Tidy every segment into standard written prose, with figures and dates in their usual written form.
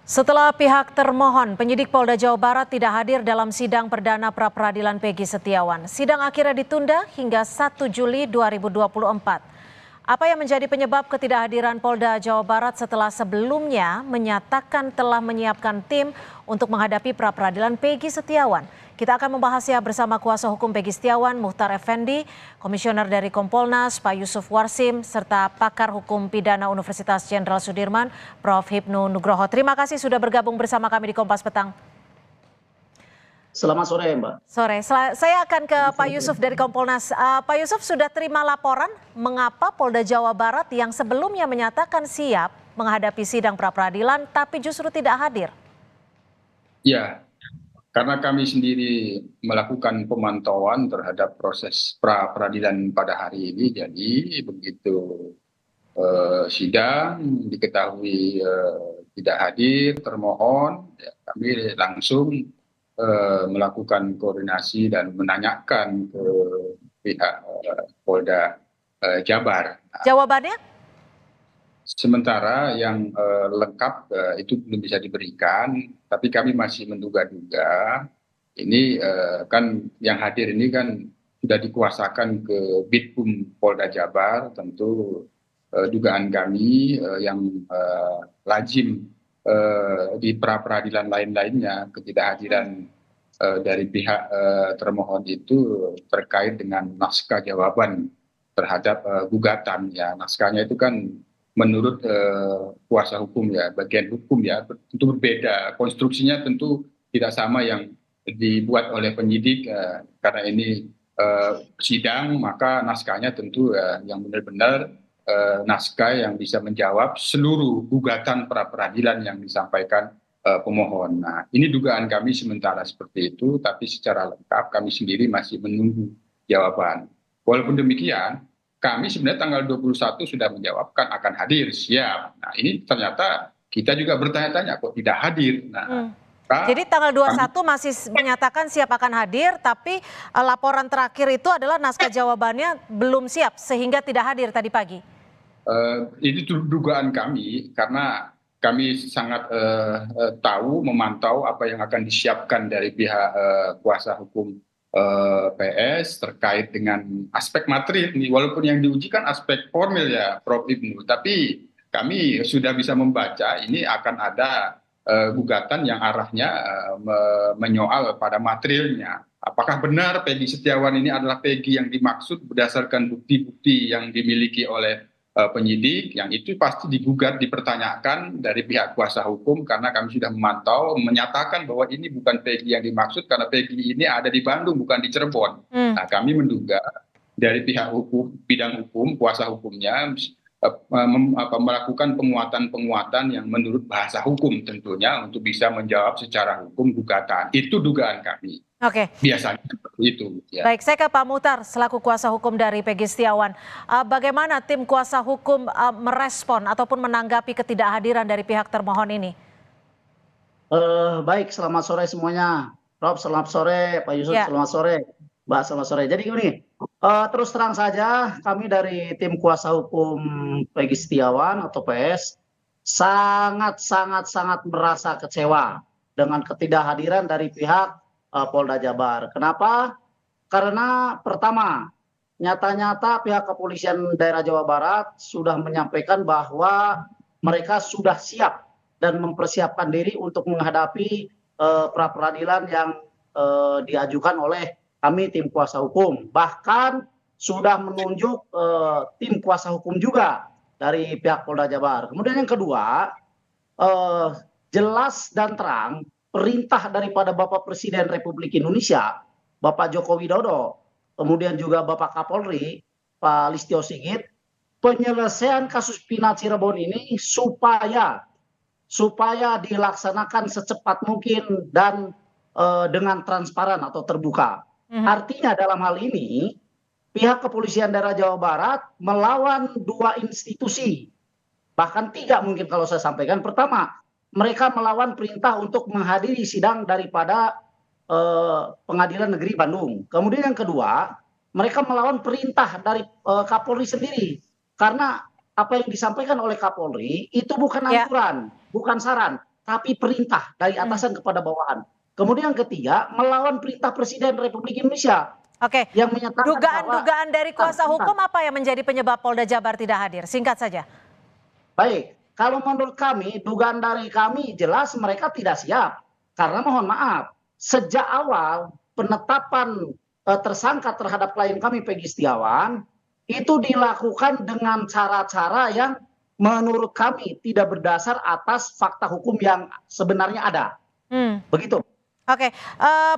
Setelah pihak termohon, penyidik Polda Jawa Barat tidak hadir dalam sidang perdana pra-peradilan Peggy Setiawan. Sidang akhirnya ditunda hingga 1 Juli 2024. Apa yang menjadi penyebab ketidakhadiran Polda Jawa Barat setelah sebelumnya menyatakan telah menyiapkan tim untuk menghadapi pra-peradilan Peggy Setiawan? Kita akan membahasnya bersama kuasa hukum Peggy Setiawan, Muhtar Effendi, Komisioner dari Kompolnas, Pak Yusuf Warsim, serta pakar hukum pidana Universitas Jenderal Sudirman, Prof. Hipnu Nugroho. Terima kasih sudah bergabung bersama kami di Kompas Petang. Selamat sore, Mbak. Sore, saya akan ke Pak Yusuf dari Kompolnas. Pak Yusuf, sudah terima laporan mengapa Polda Jawa Barat yang sebelumnya menyatakan siap menghadapi sidang pra-peradilan tapi justru tidak hadir? Ya, karena kami sendiri melakukan pemantauan terhadap proses pra-peradilan pada hari ini, jadi begitu sidang diketahui tidak hadir termohon, ya, kami langsung melakukan koordinasi dan menanyakan ke pihak Polda Jabar. Jawabannya? Sementara yang lengkap itu belum bisa diberikan, tapi kami masih menduga-duga ini kan yang hadir ini kan sudah dikuasakan ke Bitkum Polda Jabar, tentu dugaan kami yang lazim di pra-peradilan lain-lainnya ketidakhadiran dari pihak termohon itu terkait dengan naskah jawaban terhadap gugatan. Ya, naskahnya itu kan menurut kuasa hukum ya, bagian hukum ya, tentu berbeda. Konstruksinya tentu tidak sama yang dibuat oleh penyidik karena ini sidang, maka naskahnya tentu yang benar-benar naskah yang bisa menjawab seluruh gugatan pra-peradilan yang disampaikan pemohon. Nah, ini dugaan kami sementara seperti itu, tapi secara lengkap kami sendiri masih menunggu jawaban. Walaupun demikian, kami sebenarnya tanggal 21 sudah menjawabkan akan hadir, siap. Nah, ini ternyata kita juga bertanya-tanya kok tidak hadir. Nah, jadi tanggal 21 masih menyatakan siap akan hadir, tapi laporan terakhir itu adalah naskah jawabannya belum siap sehingga tidak hadir tadi pagi. Ini dugaan kami karena kami sangat tahu, memantau apa yang akan disiapkan dari pihak kuasa hukum PS terkait dengan aspek materi ini, walaupun yang diuji kan aspek formil ya Prof. Ibnu, tapi kami sudah bisa membaca ini akan ada gugatan yang arahnya menyoal pada materialnya. Apakah benar Peggy Setiawan ini adalah Peggy yang dimaksud berdasarkan bukti-bukti yang dimiliki oleh penyidik, yang itu pasti digugat, dipertanyakan dari pihak kuasa hukum karena kami sudah memantau, menyatakan bahwa ini bukan Peggy yang dimaksud karena Peggy ini ada di Bandung bukan di Cirebon. Nah, kami menduga dari pihak hukum, bidang hukum, kuasa hukumnya melakukan penguatan-penguatan yang menurut bahasa hukum tentunya untuk bisa menjawab secara hukum gugatan. Itu dugaan kami. Oke. Biasanya seperti itu. Ya. Baik, saya ke Pak Muhtar selaku kuasa hukum dari Peggy Setiawan. Bagaimana tim kuasa hukum merespon ataupun menanggapi ketidakhadiran dari pihak termohon ini? Baik, selamat sore semuanya. Rob, selamat sore. Pak Yusuf, selamat sore. Mbak, selamat sore. Jadi gini, terus terang saja kami dari tim kuasa hukum Peggy Setiawan atau PS sangat merasa kecewa dengan ketidakhadiran dari pihak Polda Jabar. Kenapa? Karena pertama, nyata-nyata pihak kepolisian daerah Jawa Barat sudah menyampaikan bahwa mereka sudah siap dan mempersiapkan diri untuk menghadapi pra-peradilan yang diajukan oleh kami tim kuasa hukum. Bahkan sudah menunjuk tim kuasa hukum juga dari pihak Polda Jabar. Kemudian yang kedua, jelas dan terang perintah daripada Bapak Presiden Republik Indonesia, Bapak Joko Widodo, kemudian juga Bapak Kapolri, Pak Listio Sigit, penyelesaian kasus Pina Cirebon ini supaya dilaksanakan secepat mungkin dan dengan transparan atau terbuka. Artinya dalam hal ini pihak kepolisian daerah Jawa Barat melawan dua institusi, bahkan tiga mungkin kalau saya sampaikan. Pertama, mereka melawan perintah untuk menghadiri sidang daripada Pengadilan Negeri Bandung. Kemudian yang kedua, mereka melawan perintah dari Kapolri sendiri. Karena apa yang disampaikan oleh Kapolri itu bukan aturan, bukan saran, tapi perintah dari atasan kepada bawahan. Kemudian ketiga, melawan perintah Presiden Republik Indonesia Oke, yang menyatakan bahwa dugaan-dugaan dari kuasa hukum apa yang menjadi penyebab Polda Jabar tidak hadir? Singkat saja. baik, kalau menurut kami, dugaan dari kami jelas mereka tidak siap. Karena mohon maaf, sejak awal penetapan tersangka terhadap klien kami Peggy Setiawan, itu dilakukan dengan cara-cara yang menurut kami tidak berdasar atas fakta hukum yang sebenarnya ada. Begitu. Oke,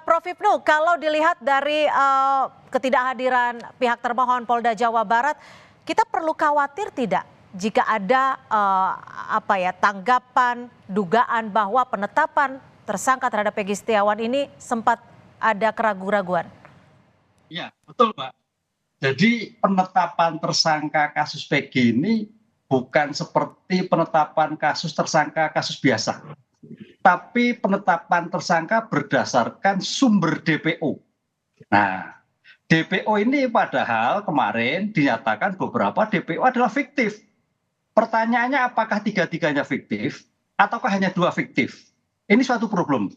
Prof. Hipnu, kalau dilihat dari ketidakhadiran pihak termohon Polda Jawa Barat, kita perlu khawatir tidak jika ada tanggapan, dugaan bahwa penetapan tersangka terhadap Peggy Setiawan ini sempat ada keraguan-raguan? Iya, betul, Mbak. Jadi penetapan tersangka kasus Peggy ini bukan seperti penetapan kasus tersangka kasus biasa, tapi penetapan tersangka berdasarkan sumber DPO. Nah, DPO ini padahal kemarin dinyatakan beberapa DPO adalah fiktif. Pertanyaannya apakah tiga-tiganya fiktif ataukah hanya dua fiktif? Ini suatu problem.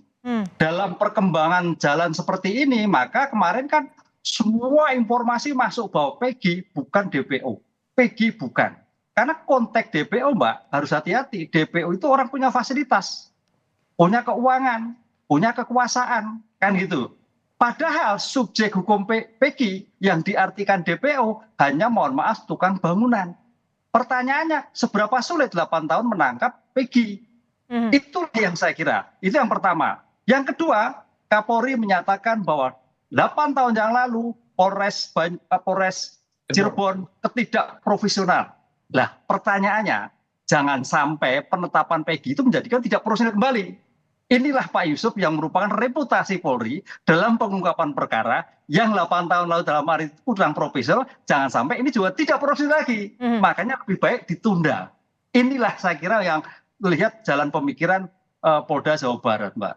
Dalam perkembangan jalan seperti ini, maka kemarin kan semua informasi masuk bahwa Peggy bukan DPO. Peggy bukan. Karena konteks DPO, Mbak, harus hati-hati. DPO itu orang punya fasilitas, punya keuangan, punya kekuasaan, kan gitu. Padahal subjek hukum Peggy yang diartikan DPO hanya, mohon maaf, tukang bangunan. Pertanyaannya, seberapa sulit 8 tahun menangkap Peggy? Itulah yang saya kira. Itu yang pertama. Yang kedua, Kapolri menyatakan bahwa 8 tahun yang lalu Polres Cirebon ketidakprofesional. Lah, pertanyaannya, jangan sampai penetapan Peggy itu menjadikan tidak profesional kembali. Inilah Pak Yusuf yang merupakan reputasi Polri dalam pengungkapan perkara yang 8 tahun lalu dalam hari itu kurang profesional, jangan sampai ini juga tidak profesional lagi. Makanya lebih baik ditunda. Inilah saya kira yang melihat jalan pemikiran Polda Jawa Barat, Mbak.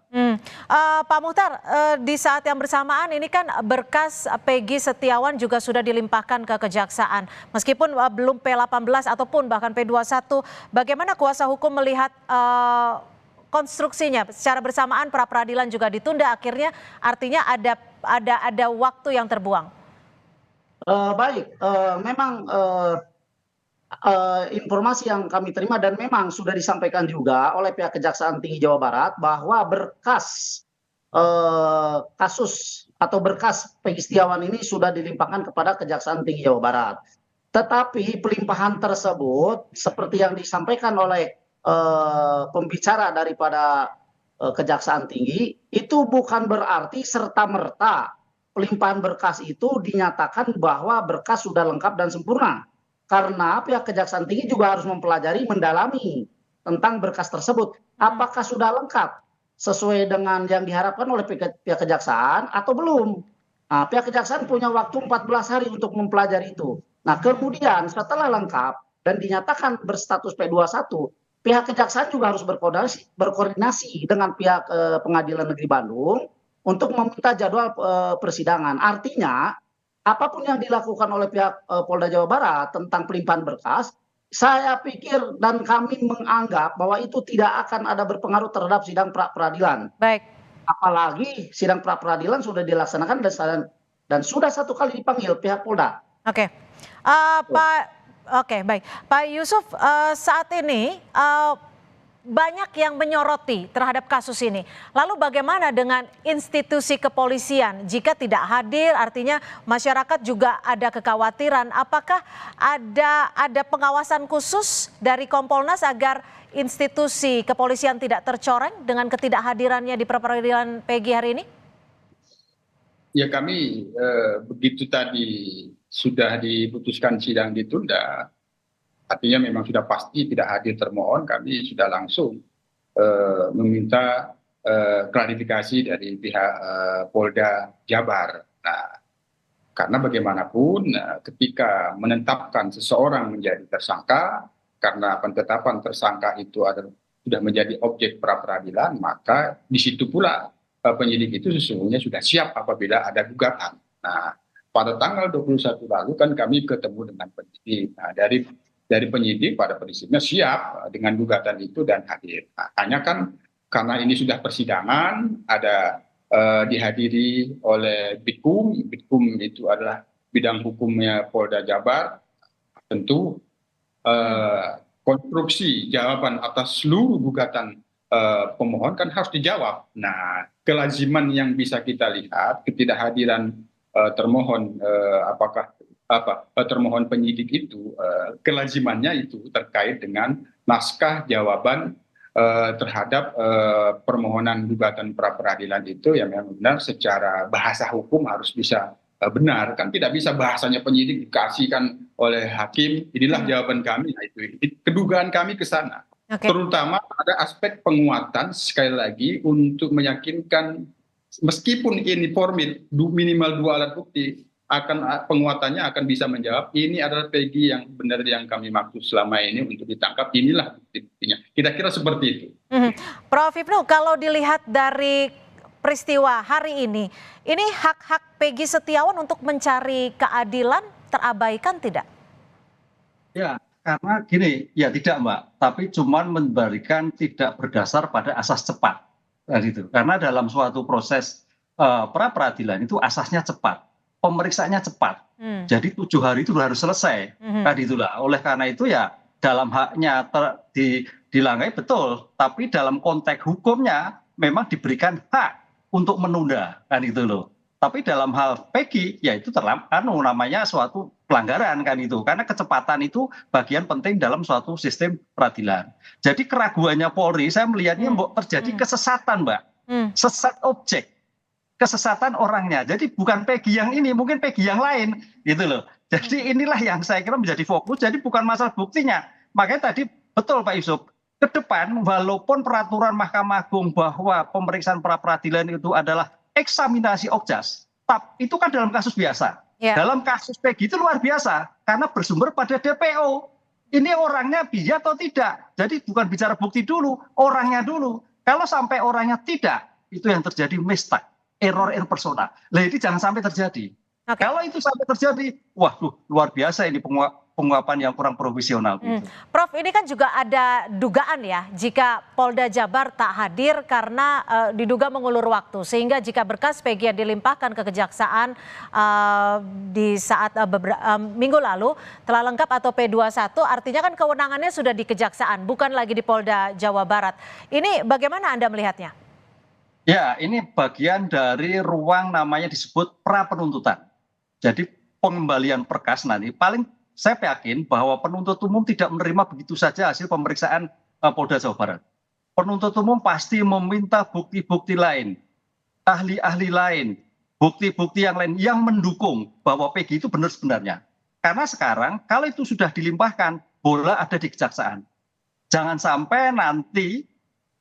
Pak Muhtar, di saat yang bersamaan ini kan berkas Peggy Setiawan juga sudah dilimpahkan ke Kejaksaan. Meskipun belum P18 ataupun bahkan P21, bagaimana kuasa hukum melihat konstruksinya? Secara bersamaan pra peradilan juga ditunda, akhirnya artinya ada waktu yang terbuang. Baik, memang informasi yang kami terima dan memang sudah disampaikan juga oleh pihak Kejaksaan Tinggi Jawa Barat bahwa berkas kasus atau berkas Peggy Setiawan ini sudah dilimpahkan kepada Kejaksaan Tinggi Jawa Barat. Tetapi pelimpahan tersebut seperti yang disampaikan oleh pembicara daripada Kejaksaan Tinggi itu bukan berarti serta-merta pelimpahan berkas itu dinyatakan bahwa berkas sudah lengkap dan sempurna. Karena pihak Kejaksaan Tinggi juga harus mempelajari, mendalami tentang berkas tersebut. Apakah sudah lengkap sesuai dengan yang diharapkan oleh pihak Kejaksaan atau belum. Nah, pihak Kejaksaan punya waktu 14 hari untuk mempelajari itu. Nah, kemudian setelah lengkap dan dinyatakan berstatus P21, pihak Kejaksaan juga harus berkoordinasi dengan pihak Pengadilan Negeri Bandung untuk meminta jadwal persidangan. Artinya, apapun yang dilakukan oleh pihak Polda Jawa Barat tentang pelimpahan berkas, saya pikir dan kami menganggap bahwa itu tidak akan ada berpengaruh terhadap sidang pra peradilan. Baik. Apalagi sidang pra peradilan sudah dilaksanakan dan sudah 1 kali dipanggil pihak Polda. Oke, baik. Pak Yusuf, saat ini banyak yang menyoroti terhadap kasus ini. Lalu bagaimana dengan institusi kepolisian? Jika tidak hadir, artinya masyarakat juga ada kekhawatiran. Apakah ada pengawasan khusus dari Kompolnas agar institusi kepolisian tidak tercoreng dengan ketidakhadirannya di peradilan Peggy hari ini? Ya, kami begitu tadi sudah diputuskan sidang ditunda, artinya memang sudah pasti tidak hadir termohon, kami sudah langsung meminta klarifikasi dari pihak Polda Jabar. Nah, karena bagaimanapun ketika menetapkan seseorang menjadi tersangka, karena penetapan tersangka itu sudah menjadi objek pra peradilan, maka di situ pula penyidik itu sesungguhnya sudah siap apabila ada gugatan. Nah, pada tanggal 21 lalu kan kami ketemu dengan penyidik. Nah, dari dari penyidik pada prinsipnya siap dengan gugatan itu dan hadir. Hanya kan karena ini sudah persidangan, ada dihadiri oleh Bitkum itu adalah bidang hukumnya Polda Jabar, tentu konstruksi jawaban atas seluruh gugatan pemohon kan harus dijawab. Nah, kelaziman yang bisa kita lihat ketidakhadiran termohon termohon penyidik itu kelazimannya itu terkait dengan naskah jawaban terhadap permohonan gugatan pra peradilan itu yang memang benar secara bahasa hukum harus bisa benar, kan tidak bisa bahasanya penyidik dikasihkan oleh hakim inilah jawaban kami. Nah, itu kedugaan kami ke sana. Terutama pada aspek penguatan sekali lagi untuk meyakinkan meskipun ini formil minimal 2 alat bukti penguatannya akan bisa menjawab ini adalah Peggy yang benar yang kami maksud selama ini untuk ditangkap, inilah bukti-buktinya. Kira-kira seperti itu. Prof. Ibnu, kalau dilihat dari peristiwa hari ini hak-hak Peggy Setiawan untuk mencari keadilan terabaikan tidak? Ya, karena gini, ya tidak Mbak, tapi cuman memberikan tidak berdasar pada asas cepat. Gitu. Karena dalam suatu proses pra peradilan itu asasnya cepat. Pemeriksaannya cepat, jadi 7 hari itu harus selesai. Kan itulah. Oleh karena itu ya dalam haknya dilanggai betul, tapi dalam konteks hukumnya memang diberikan hak untuk menunda, kan itu loh. Tapi dalam hal Peggy ya itu namanya suatu pelanggaran kan itu, karena kecepatan itu bagian penting dalam suatu sistem peradilan. Jadi keraguannya Polri saya melihatnya terjadi kesesatan Mbak, sesat objek. Kesesatan orangnya. Jadi bukan Peggy yang ini, mungkin Peggy yang lain gitu loh. Jadi inilah yang saya kira menjadi fokus. Jadi bukan masalah buktinya. Makanya tadi betul Pak Yusuf, ke depan walaupun peraturan Mahkamah Agung bahwa pemeriksaan pra peradilan itu adalah eksaminasi okjas, itu kan dalam kasus biasa. Dalam kasus Peggy itu luar biasa karena bersumber pada DPO. Ini orangnya bisa atau tidak. Jadi bukan bicara bukti dulu, orangnya dulu. Kalau sampai orangnya tidak, itu yang terjadi mistake. Error in persona. Nah ini jangan sampai terjadi. Kalau itu sampai terjadi, waduh luar biasa ini penguapan yang kurang profesional. Prof, ini kan juga ada dugaan ya jika Polda Jabar tak hadir karena diduga mengulur waktu. Sehingga jika berkas Peggy yang dilimpahkan ke Kejaksaan di saat minggu lalu telah lengkap atau P21, artinya kan kewenangannya sudah di Kejaksaan, bukan lagi di Polda Jawa Barat. Ini bagaimana Anda melihatnya? Ya, ini bagian dari ruang namanya disebut pra penuntutan. Jadi pengembalian berkas nanti paling saya yakin bahwa penuntut umum tidak menerima begitu saja hasil pemeriksaan Polda Jawa Barat. Penuntut umum pasti meminta bukti-bukti lain, ahli-ahli lain, bukti-bukti yang lain yang mendukung bahwa Peggy itu benar sebenarnya. Karena sekarang kalau itu sudah dilimpahkan, bola ada di Kejaksaan. Jangan sampai nanti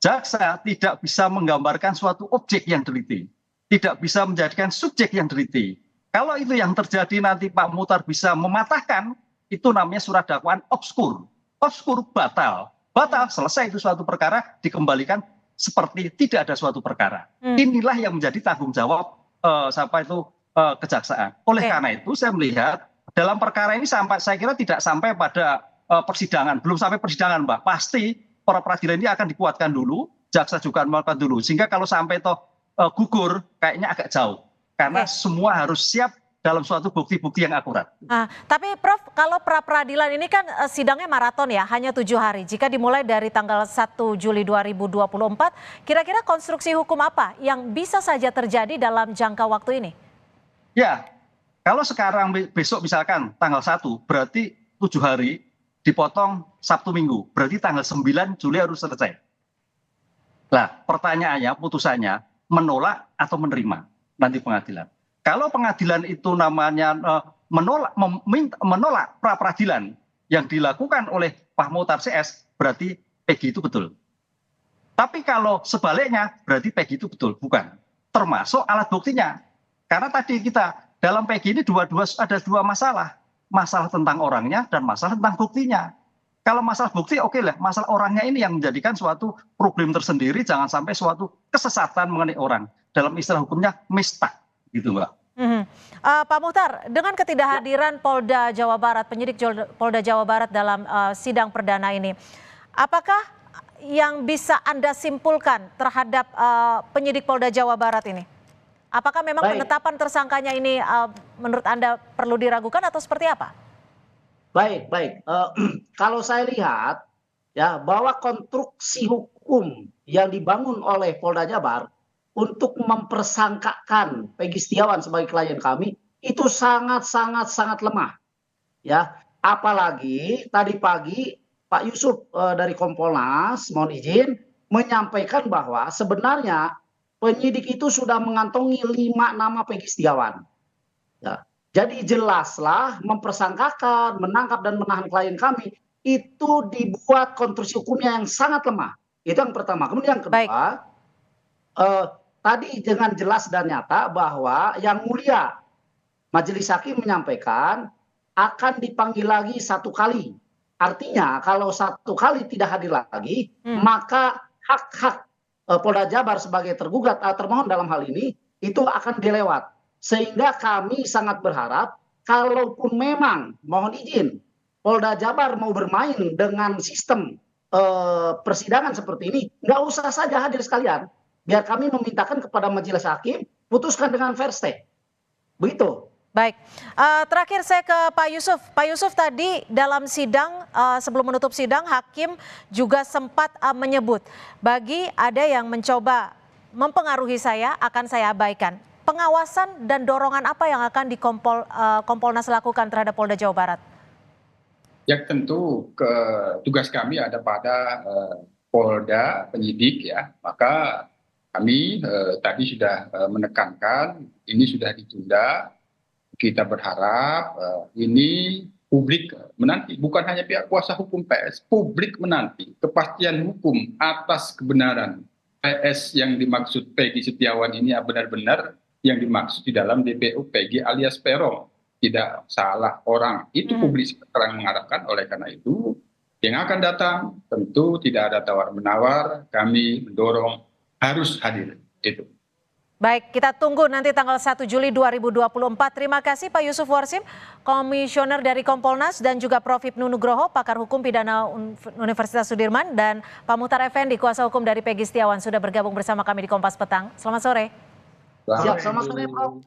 jaksa tidak bisa menggambarkan suatu objek yang teliti, tidak bisa menjadikan subjek yang teliti. Kalau itu yang terjadi nanti Pak Muhtar bisa mematahkan, itu namanya surat dakwaan obskur. Obskur batal. Batal, selesai itu suatu perkara, dikembalikan seperti tidak ada suatu perkara. Inilah yang menjadi tanggung jawab Kejaksaan. Oleh karena itu saya melihat dalam perkara ini saya kira tidak sampai pada persidangan, belum sampai persidangan Mbak. Pasti pra peradilan ini akan dikuatkan dulu, jaksa juga melakukan dulu. Sehingga kalau sampai gugur, kayaknya agak jauh. Karena semua harus siap dalam suatu bukti-bukti yang akurat. Tapi Prof, kalau pra peradilan ini kan sidangnya maraton ya, hanya 7 hari. Jika dimulai dari tanggal 1 Juli 2024, kira-kira konstruksi hukum apa yang bisa saja terjadi dalam jangka waktu ini? Ya, kalau sekarang besok misalkan tanggal 1, berarti 7 hari, dipotong Sabtu Minggu, berarti tanggal 9 Juli harus selesai. Nah, pertanyaannya, putusannya menolak atau menerima nanti pengadilan. Kalau pengadilan itu namanya menolak pra peradilan yang dilakukan oleh Pak Muhtar CS, berarti Peggy itu betul. Tapi kalau sebaliknya, berarti Peggy itu betul, bukan. Termasuk alat buktinya. Karena tadi kita dalam Peggy ini ada dua masalah. Masalah tentang orangnya dan masalah tentang buktinya. Kalau masalah bukti oke lah, masalah orangnya ini yang menjadikan suatu problem tersendiri, jangan sampai suatu kesesatan mengenai orang. Dalam istilah hukumnya mistake gitu Mbak. Pak Muhtar, dengan ketidakhadiran Polda Jawa Barat, penyidik Polda Jawa Barat dalam sidang perdana ini, apakah yang bisa Anda simpulkan terhadap penyidik Polda Jawa Barat ini? Apakah memang Baik. penetapan tersangkanya ini menurut Anda perlu diragukan atau seperti apa? Baik, baik. Kalau saya lihat ya bahwa konstruksi hukum yang dibangun oleh Polda Jabar untuk mempersangkakan Peggy Setiawan sebagai klien kami itu sangat lemah. Ya, apalagi tadi pagi Pak Yusuf dari Kompolnas, mohon izin, menyampaikan bahwa sebenarnya penyidik itu sudah mengantongi 5 nama Peggy Setiawan. Ya. Jadi jelaslah mempersangkakan, menangkap dan menahan klien kami itu dibuat konstruksi hukumnya yang sangat lemah. Itu yang pertama. Kemudian yang kedua, tadi dengan jelas dan nyata bahwa yang mulia Majelis Hakim menyampaikan akan dipanggil lagi 1 kali. Artinya kalau 1 kali tidak hadir lagi, maka hak-hak Polda Jabar sebagai tergugat termohon dalam hal ini itu akan dilewat. Sehingga kami sangat berharap kalaupun memang mohon izin Polda Jabar mau bermain dengan sistem persidangan seperti ini, nggak usah saja hadir sekalian. Biar kami memintakan kepada Majelis Hakim putuskan dengan fair stay. Begitu. Baik, terakhir saya ke Pak Yusuf. Pak Yusuf, tadi dalam sidang, sebelum menutup sidang, Hakim juga sempat menyebut, bagi ada yang mencoba mempengaruhi saya, akan saya abaikan. Pengawasan dan dorongan apa yang akan Kompolnas lakukan terhadap Polda Jawa Barat? Ya tentu tugas kami ada pada Polda penyidik ya, maka kami tadi sudah menekankan ini sudah ditunda. Kita berharap ini publik menanti, bukan hanya pihak kuasa hukum PS, publik menanti kepastian hukum atas kebenaran PS yang dimaksud Peggy Setiawan ini benar-benar yang dimaksud di dalam DPO Peggy alias Peron, tidak salah orang. Itu publik sekarang mengharapkan. Oleh karena itu yang akan datang tentu tidak ada tawar-menawar, kami mendorong harus hadir. Itu. Baik, kita tunggu nanti tanggal 1 Juli 2024. Terima kasih Pak Yusuf Warsim, Komisioner dari Kompolnas, dan juga Prof. Hipnu Nugroho, pakar hukum pidana Universitas Sudirman, dan Pak Muhtar Effendi, kuasa hukum dari Peggy Setiawan, sudah bergabung bersama kami di Kompas Petang. Selamat sore. Siap, selamat sore Prof.